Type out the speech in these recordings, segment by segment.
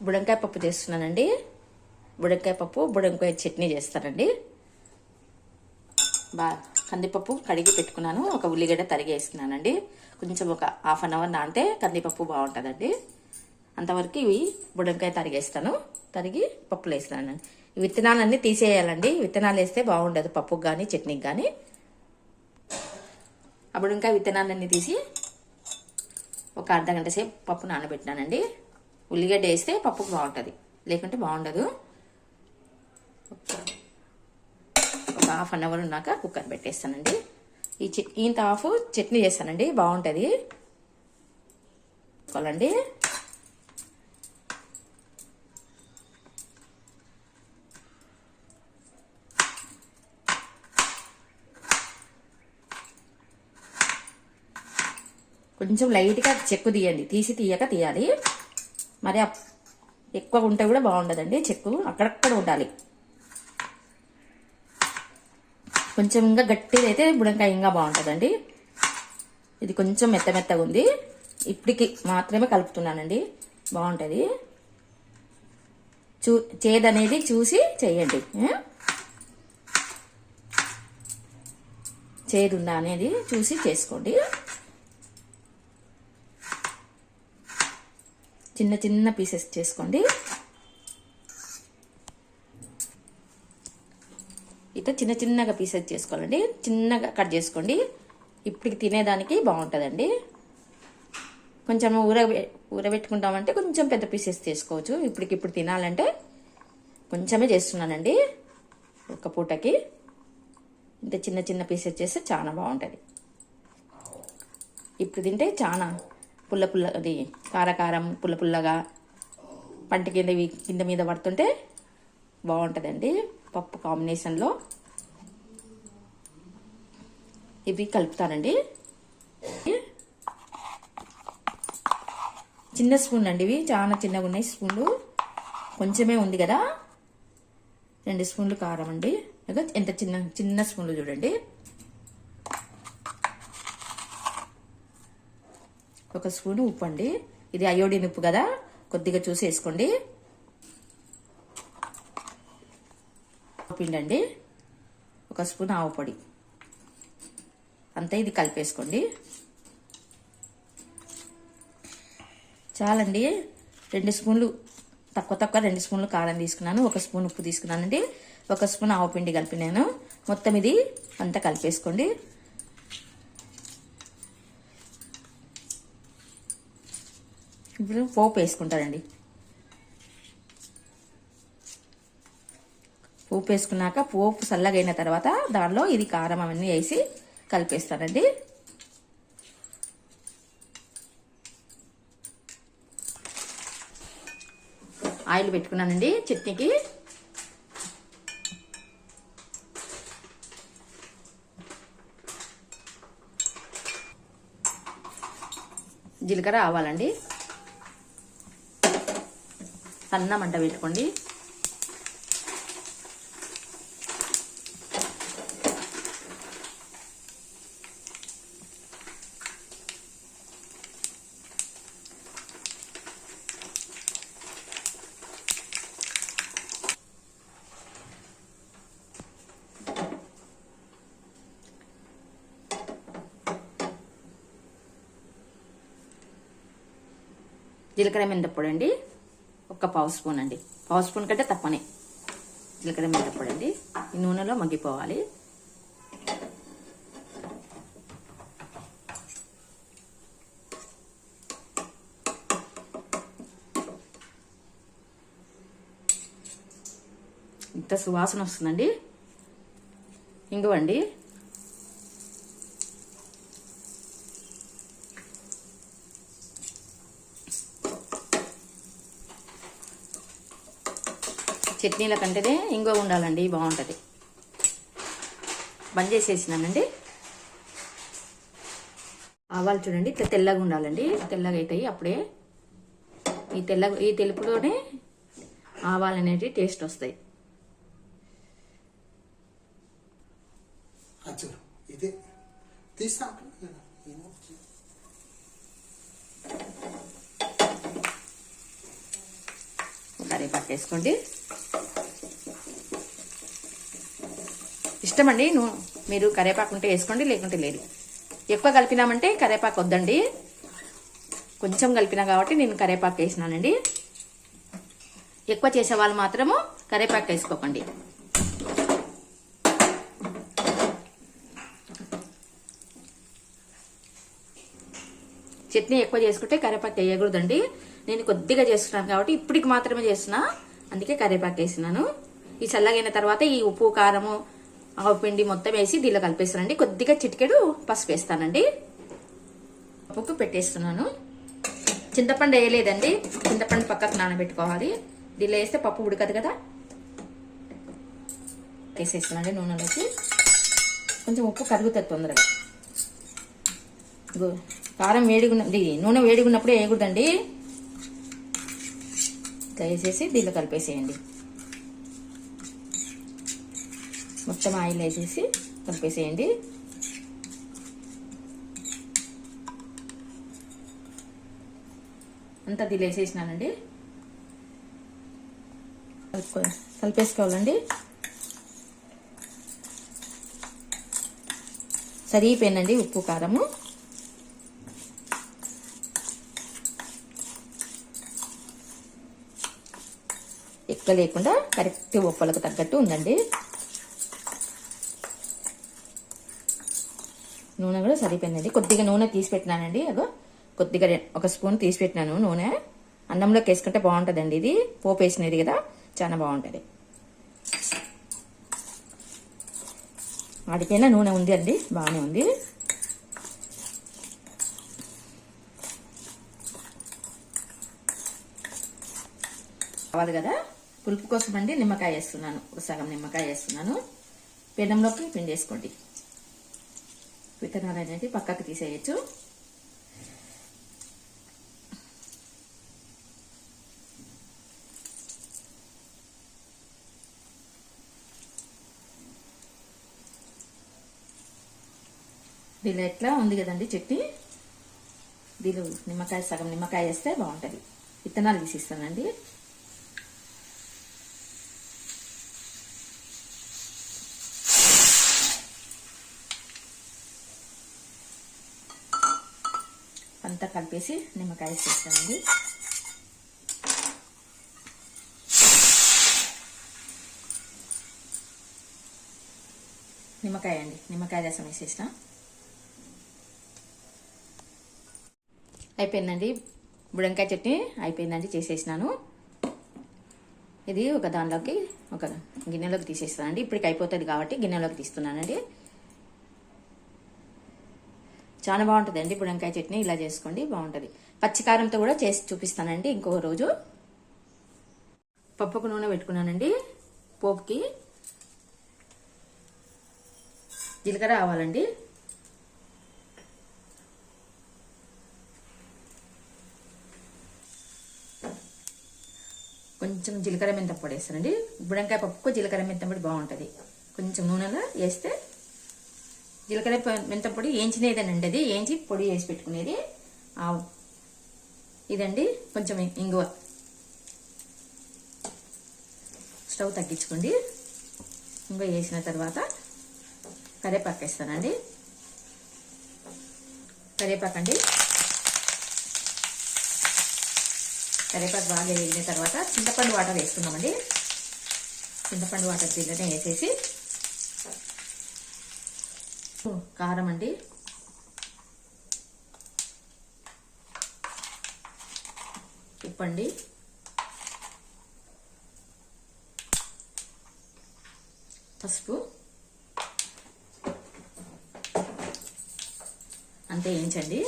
బుడంకాయ పప్పు చేస్తున్నానండి. బుడంకాయ పప్పు, బుడంకాయ చట్నీ చేస్తానండి. కందిపప్పు కడిగి పెట్టుకున్నాను. ఒక ఉల్లిగడ్డ తరిగి వేస్తున్నానండి. కొంచెం ఒక హాఫ్ అన్ అవర్ నానితే కందిపప్పు బాగుంటుందండి. అంతవరకు ఇవి బుడంకాయ తరిగేస్తాను. తరిగి పప్పులు వేస్తున్నాను. ఈ విత్తనాలన్నీ తీసేయాలండి. విత్తనాలు వేస్తే బాగుండదు పప్పుకు కానీ చట్నీకి కానీ. ఆ బుడంకాయ విత్తనాలన్నీ తీసి ఒక అర్ధగంట సేపు పప్పు నానబెట్టినానండి. ఉల్లిగడ్డ వేస్తే పప్పుకు బాగుంటుంది, లేకుంటే బాగుండదు. ఒక హాఫ్ అన్ అవర్ ఉన్నాక కుక్కర్ పెట్టేస్తానండి. ఇంత హాఫ్ చట్నీ చేస్తానండి, బాగుంటుంది. తీసుకోవాలండి. కొంచెం లైట్గా చెక్కు తీయండి, తీయక తీయాలి. మరి ఎక్కువ ఉంటే కూడా బాగుండదండి. చెక్కు అక్కడక్కడ ఉండాలి. కొంచెం ఇంకా గట్టిది అయితే బుడంకాయ ఇంకా బాగుంటుందండి. ఇది కొంచెం మెత్తగా ఉంది. ఇప్పటికి మాత్రమే కలుపుతున్నానండి, బాగుంటుంది. చేదనేది చూసి చేయండి. చేదుందా అనేది చూసి చేసుకోండి. చిన్న చిన్న పీసెస్ చేసుకోండి. ఇట్లా చిన్న చిన్నగా పీసెస్ చేసుకోవాలండి. చిన్నగా కట్ చేసుకోండి. ఇప్పటికి తినేదానికి బాగుంటుందండి. కొంచెం ఊరబెట్టుకుంటామంటే కొంచెం పెద్ద పీసెస్ చేసుకోవచ్చు. ఇప్పుడు తినాలంటే కొంచెమే చేస్తున్నానండి. ఒక పూటకి ఇంత చిన్న చిన్న పీసెస్ చేస్తే చాలా బాగుంటుంది. ఇప్పుడు తింటే చాలా పుల్ల అది కారం పుల్లగా పంట కింద మీద పడుతుంటే బాగుంటుందండి. పప్పు కాంబినేషన్లో ఇవి కలుపుతానండి. చిన్న స్పూన్ అండి, ఇవి చాలా చిన్నగా ఉన్నాయి స్పూన్లు. కొంచెమే ఉంది కదా. 2 స్పూన్లు కారం అండి. ఎంత చిన్న స్పూన్లు చూడండి. 1 స్పూన్ ఉప్పు అండి. ఇది అయోడిన్ ఉప్పు కదా, కొద్దిగా చూసి వేసుకోండి. పిండి అండి, 1 స్పూన్ ఆవు పొడి అంతా. ఇది కలిపేసుకోండి. చాలండి. 2 స్పూన్లు తక్కువ 2 స్పూన్లు కారం తీసుకున్నాను. 1 స్పూన్ ఉప్పు తీసుకున్నానండి. 1 స్పూన్ ఆవు పిండి కలిపినాను. మొత్తం ఇది అంతా కలిపేసుకోండి. ఇప్పుడు పోపు వేసుకుంటారండి. పోపు వేసుకున్నాక పోపు చల్లగైన తర్వాత దానిలో ఇది కారం అవన్నీ వేసి కలిపేస్తానండి. ఆయిల్ పెట్టుకున్నానండి చట్నీకి. జీలకర్ర ఆవాలండి. సన్న మంట పెట్టుకోండి. జీలకర్ర మెంతపొడి అండి, 1 పావు స్పూన్ అండి. పావు స్పూన్ కంటే తక్కువనే జీలకర్ర మెంతపొడి అండి. ఈ నూనెలో మగ్గిపోవాలి. ఇంత సువాసన వస్తుందండి. ఇంగువ అండి, చట్నీల కంటేనే ఇంగువ ఉండాలండి, బాగుంటుంది. బంద్ చేసేసినానండి. ఆవాలు చూడండి ఇట్లా తెల్లగా ఉండాలండి. తెల్లగా అవుతాయి అప్పుడే. ఈ తెలుపులోనే ఆవాలు అనేవి టేస్ట్ వస్తాయి. ఇది తీసా కరివేపాకు వేసుకోండి. ఇష్టమండి, మీరు కరివేపాకు ఉంటే వేసుకోండి, లేకుంటే లేదు. ఎక్కువ కలిపినామంటే కరివేపాకు వద్దండి. కొంచెం కలిపినా కాబట్టి నేను కరివేపాకు వేసినానండి. ఎక్కువ చేసే వాళ్ళు మాత్రము కరివేపాకు వేసుకోకండి. చట్నీ ఎక్కువ చేసుకుంటే కరివేపాకు వేయకూడదండి. నేను కొద్దిగా చేస్తున్నాను కాబట్టి ఇప్పటికి మాత్రమే చేస్తున్నా, అందుకే కరివేపాకు వేసినాను. ఈ చల్లగైన తర్వాత ఈ ఉప్పు కారము ఆవు పిండి మొత్తం వేసి దీనిలో కలిపేస్తానండి. కొద్దిగా చిటికెడు పసుపు వేస్తానండి. పప్పుకు పెట్టేస్తున్నాను. చింతపండు వేయలేదండి, చింతపండు పక్కకు నానబెట్టుకోవాలి. దీనిలో వేస్తే పప్పు ఉడకదు కదా. వేసేస్తానండి నూనెలోకి. కొంచెం ఉప్పు కరుగుతుంది తొందరగా. కారం వేడిగున్నది, నూనె వేడిగున్నప్పుడు వేయకూడదండి. ఇట్లా వేసేసి దీనిలో కలిపేసేయండి. మొత్తం ఆయిల్ వేసేసి కలిపేసేయండి. అంతా దీనిలో వేసేసినానండి. కలిపేసుకోవాలండి. సరిపోయిందండి ఉప్పు కారము. ఎక్కువ లేకుండా కరెక్ట్ ఉప్పలకు తగ్గట్టు ఉందండి. నూనె కూడా సరిపోయిందండి. కొద్దిగా నూనె తీసి పెట్టినానండి. అగో కొద్దిగా ఒక స్పూన్ తీసి పెట్టినాను నూనె. అన్నంలోకి వేసుకుంటే బాగుంటుందండి. ఇది పోపు వేసినది కదా, చాలా బాగుంటుంది. వాడికైనా నూనె ఉంది అండి, బాగానే ఉంది. కావాలి కదా, పులుపు కోసం అండి నిమ్మకాయ వేస్తున్నాను. సగం నిమ్మకాయ వేస్తున్నాను. పెనంలోకి పిండి వేసుకోండి. విత్తనాలు అనేది పక్కకు తీసేయచ్చు. దీనిలో ఎట్లా ఉంది కదండి చట్నీ. దీనిలో నిమ్మకాయ సగం నిమ్మకాయ వేస్తే బాగుంటుంది. విత్తనాలు తీసిస్తానండి. అంతా కలిపేసి నిమ్మకాయ వేసేస్తానండి. నిమ్మకాయ రసం వేసేసిన. అయిపోయిందండి, బుడంకాయ చట్నీ అయిపోయిందండి, చేసేసినాను. ఇది ఒక దానిలోకి ఒక గిన్నెలోకి తీసేస్తానండి. ఇప్పటికి అయిపోతుంది కాబట్టి గిన్నెలోకి తీస్తున్నానండి. చాలా బాగుంటుందండి బుడంకాయ చట్నీ. ఇలా చేసుకోండి, బాగుంటుంది. పచ్చికారంతో కూడా చేసి చూపిస్తానండి ఇంకో రోజు. పప్పుకు నూనె పెట్టుకున్నానండి. పోపుకి జీలకర్ర ఆవాలండి. కొంచెం జీలకర్ర మెంతం పొడి వేస్తానండి. బుడంకాయ పప్పుకు జీలకర్ర మెంతం పొడి బాగుంటుంది. కొంచెం నూనెలో వేస్తే జీలకర్ర మెంతం పొడి వేయించినదేనండి. అది వేయించి పొడి వేసి పెట్టుకునేది. ఇదండి కొంచెం ఇంగువ. స్టవ్ తగ్గించుకోండి. ఇంగువ వేసిన తర్వాత కరివేపాకు వేస్తానండి. కరివేపాకు అండి. కరివేపాకు బాగా వేగిన తర్వాత చింతపండు వాటర్ వేసుకున్నామండి. చింతపండు వాటర్ దీంట్లోనే వేసేసి కారం అండి. ఉప్పండి. పసుపు అంతే వేయించండి.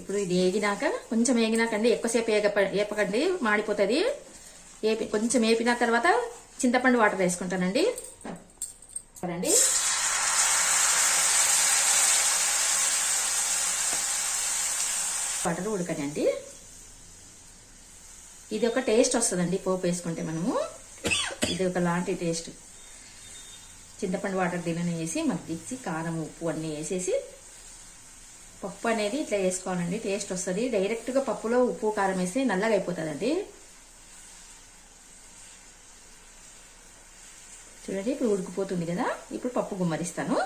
ఇప్పుడు ఇది వేగినాక కొంచెం వేగినాకండి, ఎక్కువసేపు వేపకండి, మాడిపోతుంది. కొంచెం వేపిన తర్వాత చింతపండు వాటర్ వేసుకుంటానండి. వాటర్ ఉడకనండి. ఇది ఒక టేస్ట్ వస్తుందండి పోపు వేసుకుంటే మనము. ఇది ఒక లాంటి టేస్ట్. చింతపండు వాటర్ దీనిని వేసి మగ్గించి కారం ఉప్పు అన్నీ వేసేసి పప్పు అనేది ఇట్లా వేసుకోవాలండి, టేస్ట్ వస్తుంది. డైరెక్ట్గా పప్పులో ఉప్పు కారం వేస్తే నల్లగా అయిపోతుందండి. చూడండి ఇప్పుడు ఉడికిపోతుంది కదా. ఇప్పుడు పప్పు గుమ్మరిస్తాను.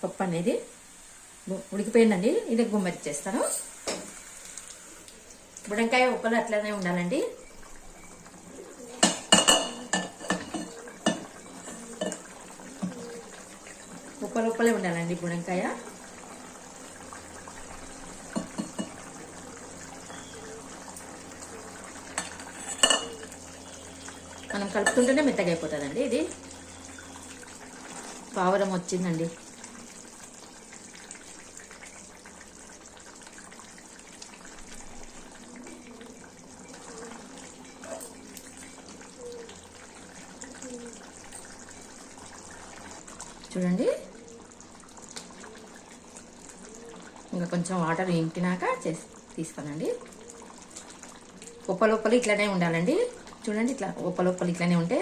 పప్పు అనేది ఉడికిపోయిందండి, ఇది గుమ్మరిచ్చేస్తాను. బుడంకాయ ఉప్పలు అట్లనే ఉండాలండి. ఉప్పలే ఉండాలండి బుడంకాయ. మనం కలుపుతుంటేనే మెత్తగా అయిపోతుందండి. ఇది పావురం వచ్చిందండి. చూడండి ఇంకా కొంచెం వాటర్ ఇంకినాక తీసుకోనండి. ఉప్పలు ఇట్లానే ఉండాలండి. చూడండి ఇట్లా ఉప్పలు ఇట్లానే ఉంటే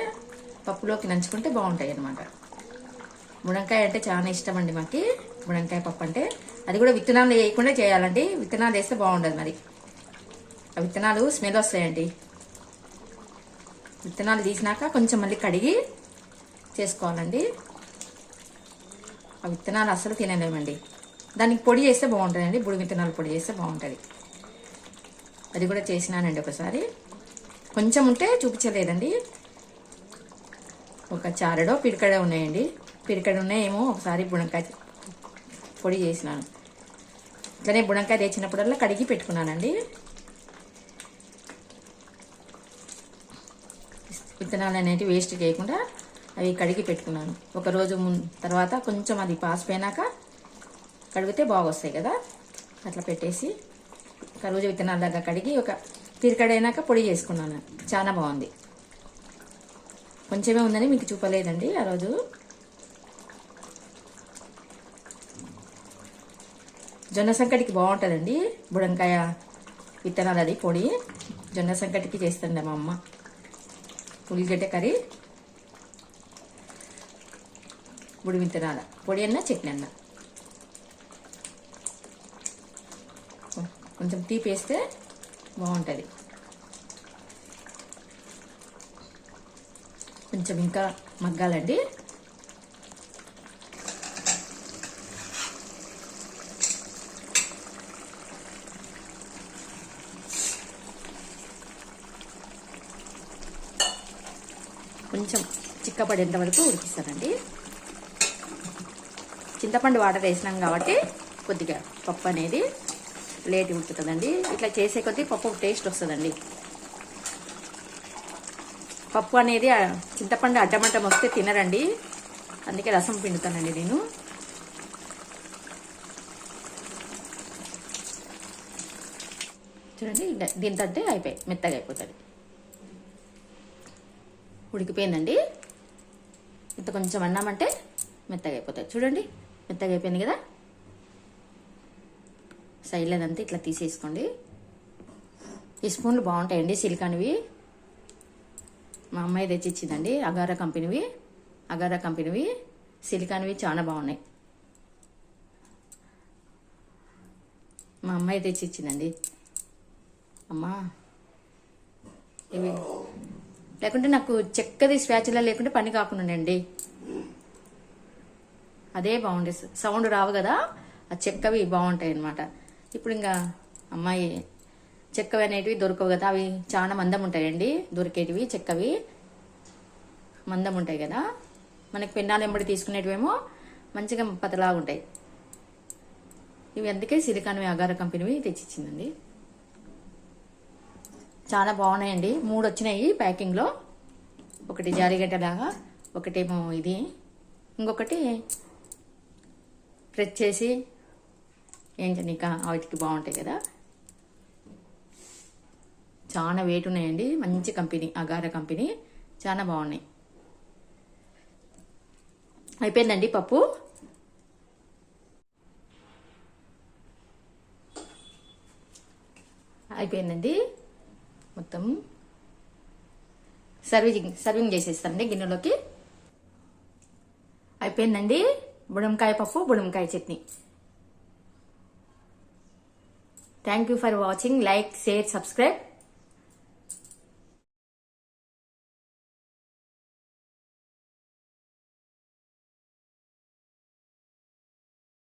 పప్పులోకి నంచుకుంటే బాగుంటాయి అన్నమాట. బుడంకాయ అంటే చాలా ఇష్టం అండి మాకి. బుడంకాయ పప్పు అంటే అది కూడా విత్తనాలు వేయకుండా చేయాలండి. విత్తనాలు వేస్తే బాగుండదు, మరి ఆ విత్తనాలు స్మెల్ వస్తాయండి. విత్తనాలు తీసినాక కొంచెం మళ్ళీ కడిగి చేసుకోవాలండి. ఆ విత్తనాలు అస్సలు తినలేమండి. దానికి పొడి చేస్తే బాగుంటుందండి. బుడి విత్తనాలు పొడి చేస్తే బాగుంటుంది. అది కూడా చేసినానండి ఒకసారి. కొంచెం ఉంటే చూపించలేదండి. ఒక చారడో పిడికడో ఉన్నాయండి. పిడికడ ఉన్నాయేమో. ఒకసారి బుడంకాయ పొడి చేసినాను. ఇట్లనే బుడంకాయ తెచ్చినప్పుడల్లా కడిగి పెట్టుకున్నానండి. విత్తనాలు అనేవి వేస్ట్ చేయకుండా అవి కడిగి పెట్టుకున్నాను. ఒకరోజు తర్వాత కొంచెం అది పాసిపోయినాక కడిగితే బాగొస్తాయి కదా. అట్లా పెట్టేసి ఒక రోజు విత్తనాల దగ్గర కడిగి ఒక పిరికడైనాక పొడి చేసుకున్నాను. చాలా బాగుంది. కొంచెమే ఉందని మీకు చూపలేదండి ఆ రోజు. జొన్న సంకటికి బాగుంటుందండి బుడంకాయ విత్తనాలు అది పొడి. జొన్న సంకటికి చేస్తుంది మా అమ్మ. ఉల్లిగడ్డ కర్రీ, బుడి విత్తనాల పొడి అన్న చట్నీ అన్న. కొంచెం తీపి వేస్తే బాగుంటుంది. కొంచెం ఇంకా మగ్గాలండి. కొంచెం చిక్కపడేంత వరకు ఉడికిస్తానండి. చింతపండు వాటర్ వేసినాం కాబట్టి కొద్దిగా పప్పు అనేది లేట్ ఉడుకుతుందండి. ఇట్లా చేసే కొద్దీ పప్పు టేస్ట్ వస్తుందండి. పప్పు అనేది చింతపండు అడ్డమడ్డం వస్తే తినరండి. అందుకే రసం పిండుతానండి నేను. చూడండి దీంతో అంటే అయిపోయి మెత్తగా అయిపోతుంది. ఉడికిపోయిందండి. ఇంత కొంచెం అన్నామంటే మెత్తగా అయిపోతుంది. చూడండి మెత్తగా అయిపోయింది కదా. సైడ్లదంతా ఇట్లా తీసేసుకోండి. ఈ స్పూన్లు బాగుంటాయండి, సిలికాన్వి. మా అమ్మాయి తెచ్చిచ్చిందండి. అగారా కంపెనీవి సిలికాన్వి చాలా బాగున్నాయి. మా అమ్మాయి తెచ్చిచ్చిందండి. అమ్మా ఇవి లేకుంటే నాకు చెక్కది స్పాచులా లేకుంటే పని కాకుండా అదే బాగుండేది. సౌండ్ రావు కదా, ఆ చెక్కవి బాగుంటాయి అన్నమాట. ఇప్పుడు ఇంకా అమ్మాయి చెక్కవి అనేటివి దొరకవు కదా, అవి చాలా మందం ఉంటాయండి. దొరికేటివి చెక్కవి మందం ఉంటాయి కదా. మనకి పెన్నాలు ఎంబడి తీసుకునేటివేమో మంచిగా పతలాగా ఉంటాయి. ఇవి అందుకే సిలికాన్వి అగారా కంపెనీవి తెచ్చిచ్చిందండి. చాలా బాగున్నాయండి. 3 వచ్చినాయి ప్యాకింగ్లో. ఒకటి జారిగడ్డలాగా, ఒకటేమో ఇది, ఇంకొకటి ప్రెస్ చేసి ఏంటనిక వాటికి బాగుంటాయి కదా. చాలా వెయిట్ ఉన్నాయండి. మంచి కంపెనీ అగారా కంపెనీ, చాలా బాగున్నాయి. అయిపోయిందండి పప్పు. అయిపోయిందండి మొత్తం. సర్వింగ్ చేసేస్తానండి గిన్నెలోకి. అయిపోయిందండి బుడంకాయ పప్పు, బుడంకాయ chutney. Thank you for watching. Like, share, subscribe.